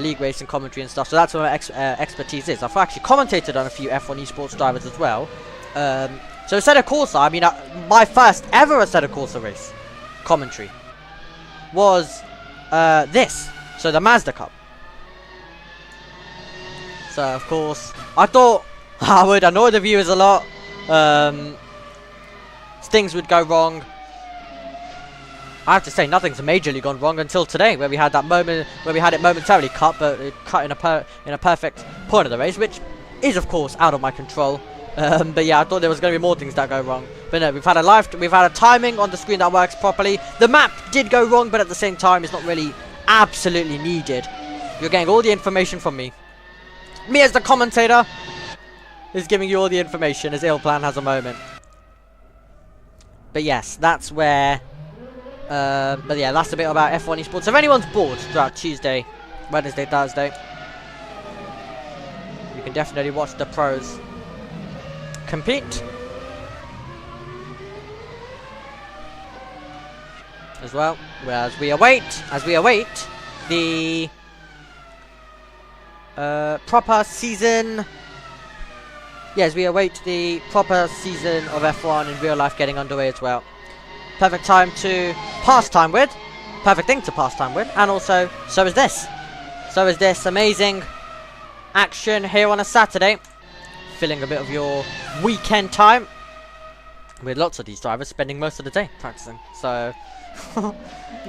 Speaker 1: league racing commentary and stuff, so that's where my expertise is. I've actually commentated on a few F1 esports drivers as well. So Assetto Corsa, I mean, my first ever Assetto Corsa race commentary was this. So the Mazda Cup. So of course, I thought I would annoy the viewers a lot. Things would go wrong. I have to say, nothing's majorly gone wrong until today, where we had that moment, where we had it momentarily cut, but it cut in a perfect point of the race, which is of course out of my control. But yeah, I thought there was going to be more things that go wrong. But no, we've had a timing on the screen that works properly. The map did go wrong, but at the same time, it's not really absolutely needed. You're getting all the information from me. Me as the commentator is giving you all the information as Illplan has a moment. But yes, that's where. But yeah, that's a bit about F1 esports. If anyone's bored throughout Tuesday, Wednesday, Thursday, can definitely watch the pros compete as well. Whereas we await the proper season. Yes, we await the proper season of F1 in real life getting underway as well. Perfect time to pass time with. Perfect thing to pass time with. And also, so is this. So is this amazing action here on a Saturday. Filling a bit of your weekend time. With lots of these drivers spending most of the day practicing. So,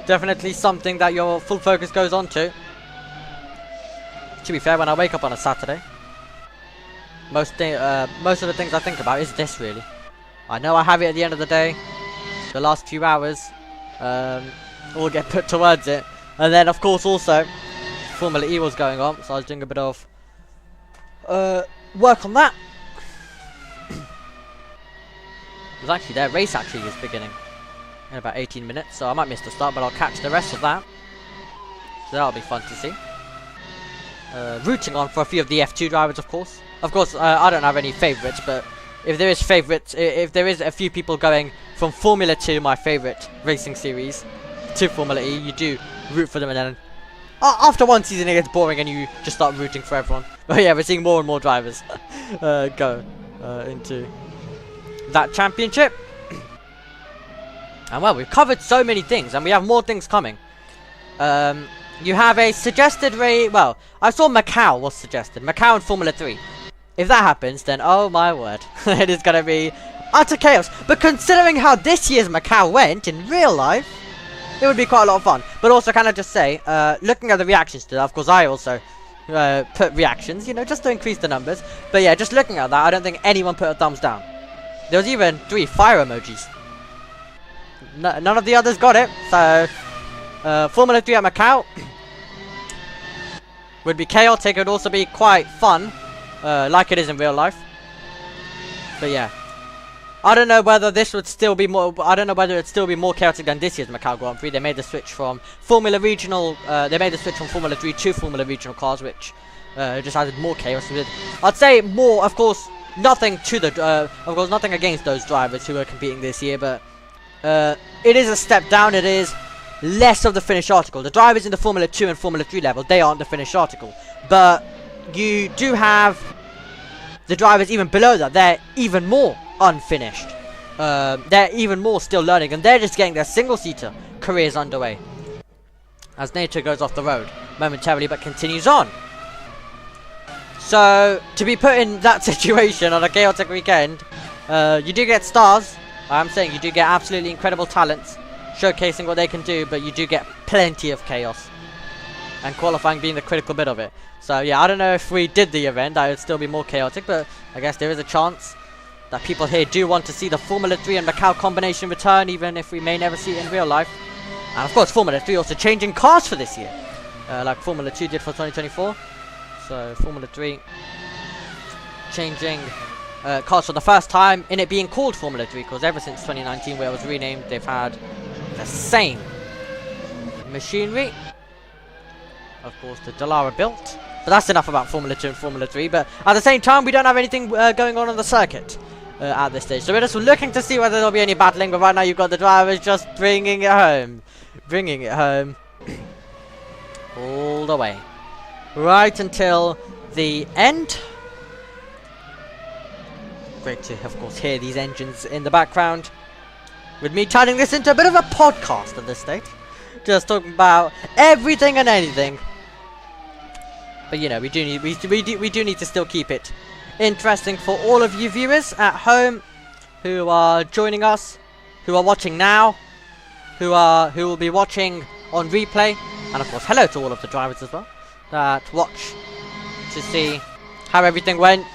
Speaker 1: definitely something that your full focus goes on to. To be fair, when I wake up on a Saturday, most of the things I think about is this, really. I know I have it at the end of the day. The last few hours all get put towards it. And then, of course, also, Formula E was going on. So I was doing a bit of work on that. It was actually their race actually is beginning in about 18 minutes. So I might miss the start, but I'll catch the rest of that. So that'll be fun to see. Rooting on for a few of the F2 drivers, of course. Of course, I don't have any favourites, but if there is favourites, if there is a few people going from Formula 2, my favourite racing series, to Formula E, you do root for them, and then after one season it gets boring and you just start rooting for everyone. But yeah, we're seeing more and more drivers go into that championship. And well, we've covered so many things, and we have more things coming. You have a suggested race. Well, I saw Macau was suggested. Macau in Formula 3. If that happens, then oh my word, it is going to be utter chaos. But considering how this year's Macau went in real life, it would be quite a lot of fun. But also, can I just say, looking at the reactions to that, of course, I also put reactions, you know, just to increase the numbers. But yeah, just looking at that, I don't think anyone put a thumbs down. There was even 3 fire emojis. None of the others got it. So, Formula 3 at Macau would be chaotic. It would also be quite fun, like it is in real life. But yeah, I don't know whether this would still be more. I don't know whether it'd still be more chaotic than this year's Macau Grand Prix. They made the switch from Formula Regional. They made the switch from Formula 3 to Formula Regional cars, which just added more chaos. I'd say more. Of course, nothing to the. Of course, nothing against those drivers who are competing this year, but it is a step down. It is less of the finished article. The drivers in the Formula 2 and Formula 3 level, they aren't the finished article. But you do have the drivers even below that. They're even more unfinished. They're even more still learning, and they're just getting their single-seater careers underway. As Nato goes off the road momentarily, but continues on. So, to be put in that situation on a chaotic weekend, you do get stars. I'm saying you do get absolutely incredible talents showcasing what they can do, but you do get plenty of chaos, and qualifying being the critical bit of it. So yeah, I don't know if we did the event, that would still be more chaotic, but I guess there is a chance that people here do want to see the Formula 3 and Macau combination return, even if we may never see it in real life. And of course, Formula 3 also changing cars for this year, like Formula 2 did for 2024. So Formula 3 changing cars for the first time in it being called Formula 3, because ever since 2019 where it was renamed, they've had the same machinery. Of course, the Dallara built. But that's enough about Formula 2 and Formula 3. But at the same time, we don't have anything going on the circuit at this stage. So we're just looking to see whether there'll be any battling. But right now, you've got the drivers just bringing it home. Bringing it home. All the way. Right until the end. Great to, of course, hear these engines in the background. With me turning this into a bit of a podcast at this stage. Just talking about everything and anything. But you know, we do need to still keep it interesting for all of you viewers at home who are joining us, who are watching now, who will be watching on replay, and of course hello to all of the drivers as well that watch to see how everything went.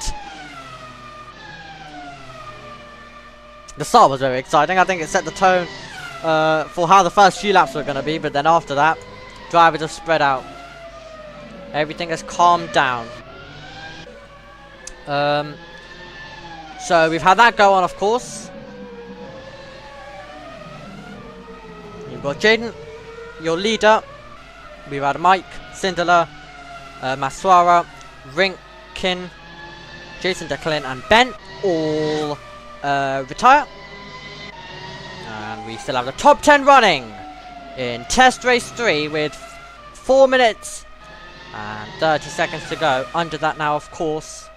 Speaker 1: The start was very exciting. I think it set the tone for how the first few laps were going to be, but then after that, drivers have spread out. Everything has calmed down. So we've had that go on, of course. You've got Jaden, your leader. We've had Mike, Cinderella, Maswara, Rinkin, Jason, Declan and Ben all retire. And we still have the top 10 running in test race 3 with 4 minutes and 30 seconds to go. Under that now, of course.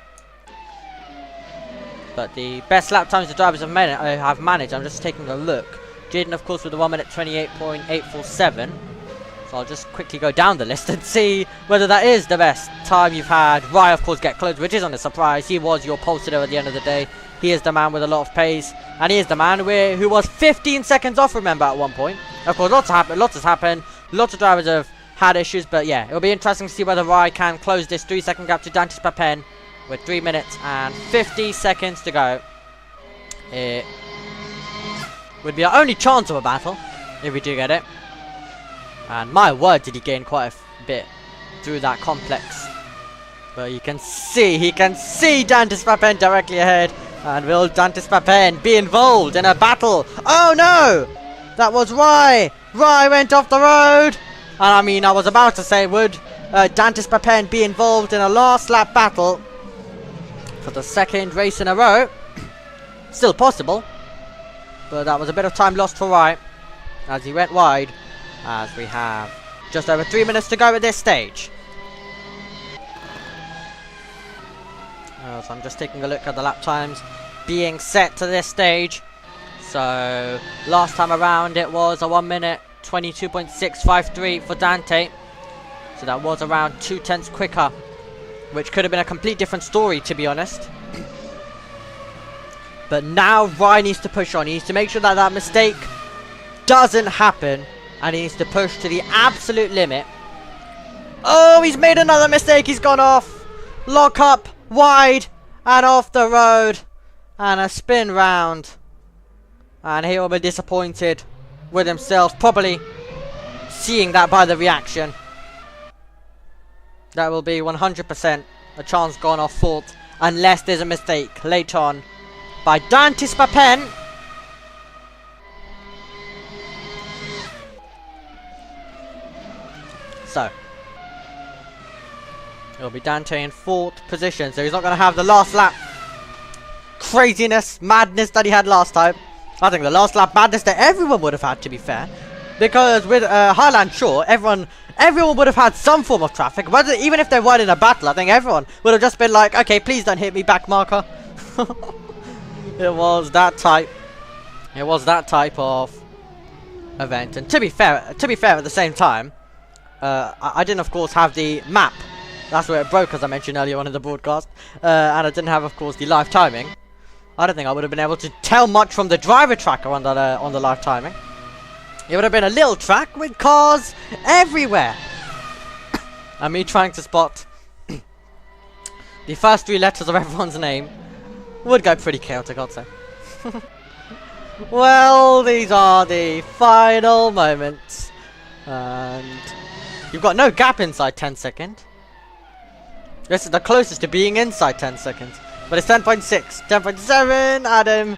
Speaker 1: But the best lap times the drivers have managed, I'm just taking a look. Jaden, of course, with the 1 minute 28.847. So I'll just quickly go down the list and see whether that is the best time you've had. Rye, of course, get close, which isn't a surprise. He was your pole sitter at the end of the day. He is the man with a lot of pace. And he is the man who was 15 seconds off, remember, at one point. Of course, lots has happened. Lots of drivers have had issues. But yeah, it'll be interesting to see whether Rye can close this 3-second gap to Dantis Papen with 3 minutes and 50 seconds to go. It would be our only chance of a battle if we do get it. And my word, did he gain quite a bit through that complex. But he can see Dantis Papen directly ahead. And will Dantis Papen be involved in a battle? Oh no! That was Rye! Rye went off the road! And I mean, I was about to say, would Dantis Papen be involved in a last lap battle for the second race in a row? Still possible. But that was a bit of time lost for Rye as he went wide. As we have just over 3 minutes to go at this stage. So I'm just taking a look at the lap times being set to this stage. So last time around it was a 1 minute 22.653 for Dante. So that was around 0.2 quicker, which could have been a complete different story, to be honest. But now Ryan needs to push on. He needs to make sure that that mistake doesn't happen. And he needs to push to the absolute limit. Oh, he's made another mistake. He's gone off. Lock up, wide, and off the road. And a spin round. And he will be disappointed with himself. Probably seeing that by the reaction. That will be 100% a chance gone off fault. Unless there's a mistake later on by Dantis Papen. So it'll be Dante in 4th position, so he's not going to have the last lap craziness, madness that he had last time. I think the last lap madness that everyone would have had, to be fair, because with Highland Shore, everyone would have had some form of traffic. Whether even if they weren't in a battle, I think everyone would have just been like, okay, please don't hit me, back marker. It was that type. It was that type of event, and to be fair, at the same time. I didn't, of course, have the map. That's where it broke, as I mentioned earlier on in the broadcast. And I didn't have, of course, the live timing. I don't think I would have been able to tell much from the driver tracker on the live timing. It would have been a little track with cars everywhere. And me trying to spot the first 3 letters of everyone's name would go pretty chaotic, I'd say. Well, these are the final moments. And you've got no gap inside 10 seconds. This is the closest to being inside 10 seconds. But it's 10.6. 10.7.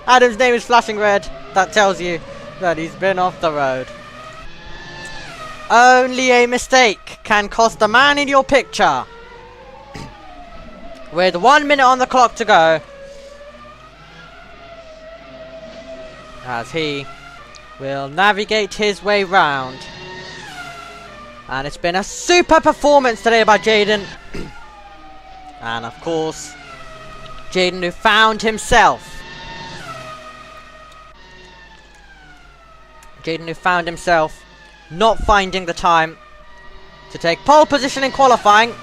Speaker 1: Adam's name is flashing red. That tells you that he's been off the road. Only a mistake can cost the man in your picture. With 1 minute on the clock to go. As he will navigate his way round. And it's been a super performance today by Jaden. And of course, Jaden, who found himself. Not finding the time to take pole position in qualifying,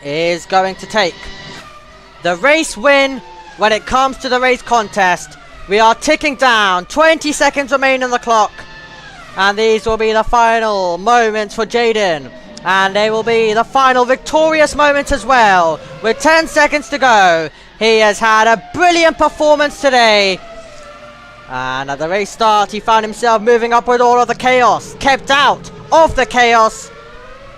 Speaker 1: is going to take the race win when it comes to the race contest. We are ticking down. 20 seconds remain on the clock. And these will be the final moments for Jaden. And they will be the final victorious moments as well. With 10 seconds to go. He has had a brilliant performance today. And at the race start, he found himself moving up with all of the chaos. Kept out of the chaos.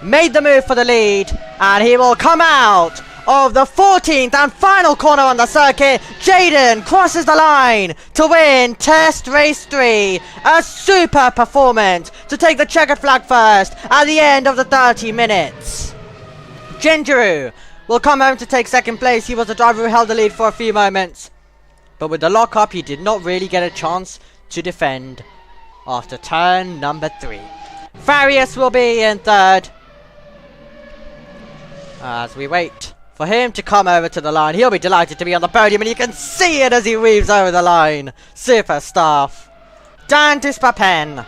Speaker 1: Made the move for the lead. And he will come out of the 14th and final corner on the circuit. Jaden crosses the line to win Test Race 3. A super performance to take the checkered flag first at the end of the 30 minutes. Jinjiru will come home to take second place. He was the driver who held the lead for a few moments, but with the lock-up, he did not really get a chance to defend after turn number 3. Farius will be in third as we wait for him to come over to the line. He'll be delighted to be on the podium, and you can see it as he weaves over the line. Super stuff. Dan Dispapen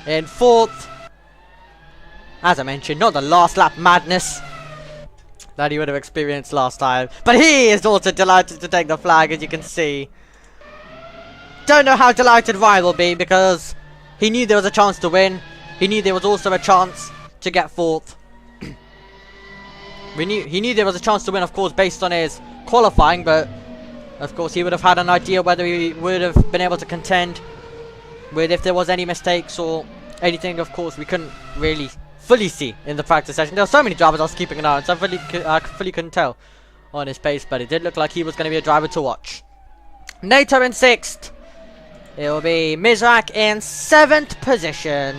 Speaker 1: in fourth. As I mentioned, not the last lap madness that he would have experienced last time, but he is also delighted to take the flag, as you can see. Don't know how delighted Ryan will be, because he knew there was a chance to win. He knew there was also a chance to get fourth. He knew there was a chance to win, of course, based on his qualifying, but of course he would have had an idea whether he would have been able to contend with if there was any mistakes or anything. Of course, we couldn't really fully see in the practice session. There were so many drivers I was keeping an eye on, so I fully couldn't tell on his pace, but it did look like he was going to be a driver to watch. Nato in 6th. It will be Mizrak in 7th position.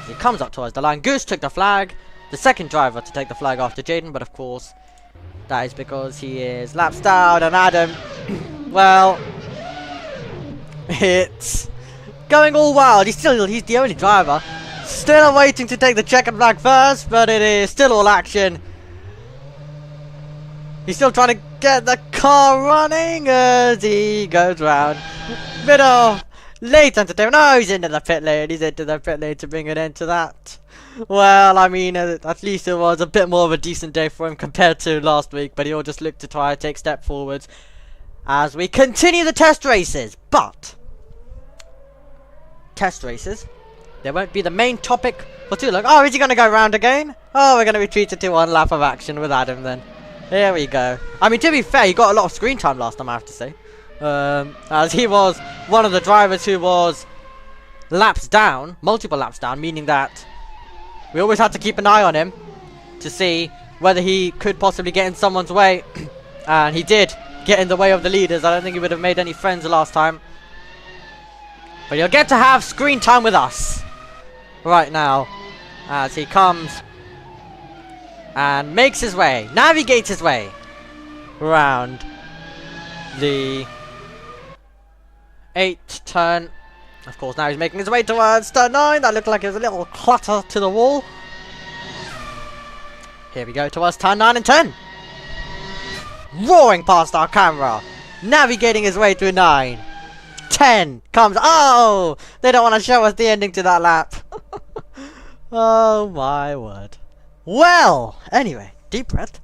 Speaker 1: He comes up towards the line. Goose took the flag. The second driver to take the flag after Jaden, but of course, that is because he is laps down, and Adam, well, it's going all wild. He's the only driver. Still waiting to take the checkered flag first, but it is still all action. He's still trying to get the car running as he goes round. Bit of late entertainment. No, he's into the pit lane. He's into the pit lane to bring an end to that. Well, I mean, at least it was a bit more of a decent day for him compared to last week, but he'll just look to try and take a step forwards as we continue the test races. But test races, they won't be the main topic for too long. Oh, is he going to go round again? Oh, we're going to be treated to one lap of action with Adam then. Here we go. I mean, to be fair, he got a lot of screen time last time, I have to say. As he was one of the drivers who was laps down, multiple laps down, meaning that we always had to keep an eye on him to see whether he could possibly get in someone's way. And he did get in the way of the leaders. I don't think he would have made any friends last time. But he'll get to have screen time with us right now as he comes and makes his way, navigates his way around the 8th turn. Of course, now he's making his way towards turn 9. That looked like it was a little clutter to the wall. Here we go towards turn 9 and 10. Roaring past our camera. Navigating his way through 9. 10 comes. Oh! They don't want to show us the ending to that lap. Oh my word. Well, anyway, deep breath.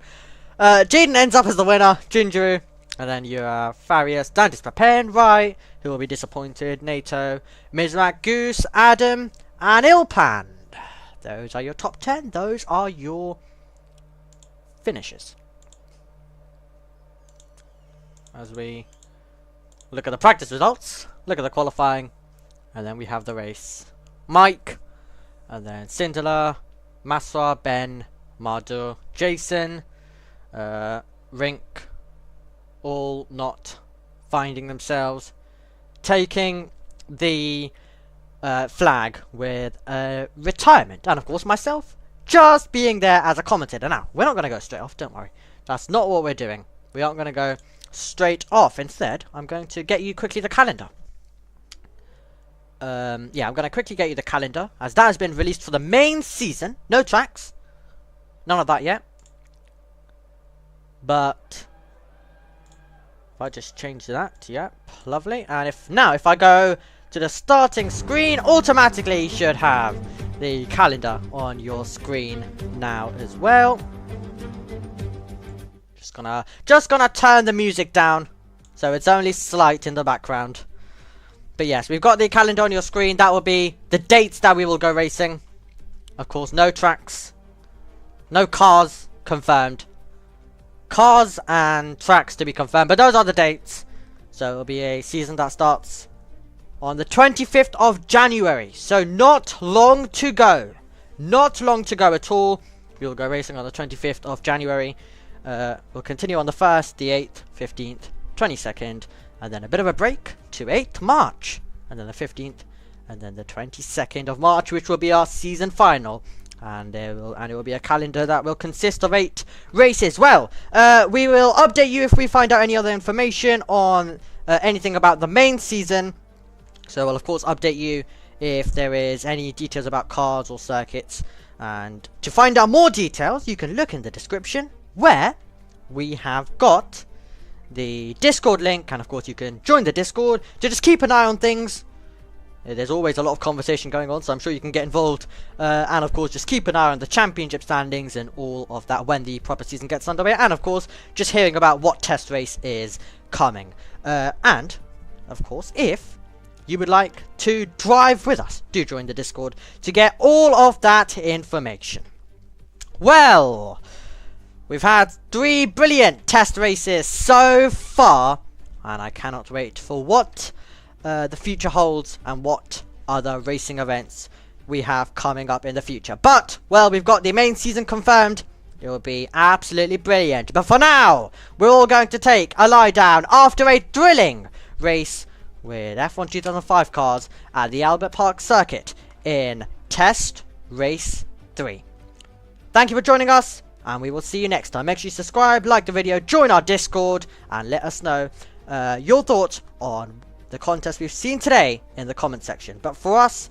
Speaker 1: Jaden ends up as the winner. Jinjiru. And then you have Farius, Dantis Papen, right, who will be disappointed, Nato, Mizrak, Goose, Adam, and Ilpan. Those are your top 10. Those are your finishes. As we look at the practice results, look at the qualifying, and then we have the race. Mike, and then Cinderella, Masra, Ben, Mardu, Jason, Rink, all not finding themselves taking the flag with retirement, and of course myself just being there as a commentator. Now, we're not going to go straight off, don't worry. That's not what we're doing. We aren't going to go straight off. Instead, I'm going to get you quickly the calendar. Yeah, I'm going to quickly get you the calendar, as that has been released for the main season. No tracks. None of that yet. But if I just change that, yep, lovely. And if I go to the starting screen, automatically you should have the calendar on your screen now as well. Just gonna turn the music down so it's only slight in the background. But yes, we've got the calendar on your screen. That will be the dates that we will go racing. Of course, no tracks, no cars confirmed. Cars and tracks to be confirmed, but those are the dates. So it'll be a season that starts on the 25th of January. So not long to go. Not long to go at all. We'll go racing on the 25th of January. We'll continue on the 1st, the 8th, 15th, 22nd, and then a bit of a break to 8th March, and then the 15th, and then the 22nd of March, which will be our season final. And it will be a calendar that will consist of 8 races. Well, we will update you if we find out any other information on anything about the main season. So we'll of course update you if there is any details about cars or circuits. And to find out more details, you can look in the description where we have got the Discord link, and of course you can join the Discord to just keep an eye on things. There's always a lot of conversation going on, so I'm sure you can get involved. And of course just keep an eye on the championship standings and all of that when the proper season gets underway. And of course just hearing about what test race is coming. And of course if you would like to drive with us, do join the Discord to get all of that information. Well, we've had 3 brilliant test races so far, and I cannot wait for what the future holds and what other racing events we have coming up in the future. But, well, we've got the main season confirmed. It will be absolutely brilliant. But for now, we're all going to take a lie down after a thrilling race with F1 2005 cars at the Albert Park circuit in Test Race 3. Thank you for joining us, and we will see you next time. Make sure you subscribe, like the video, join our Discord, and let us know your thoughts on the contest we've seen today in the comment section. But for us,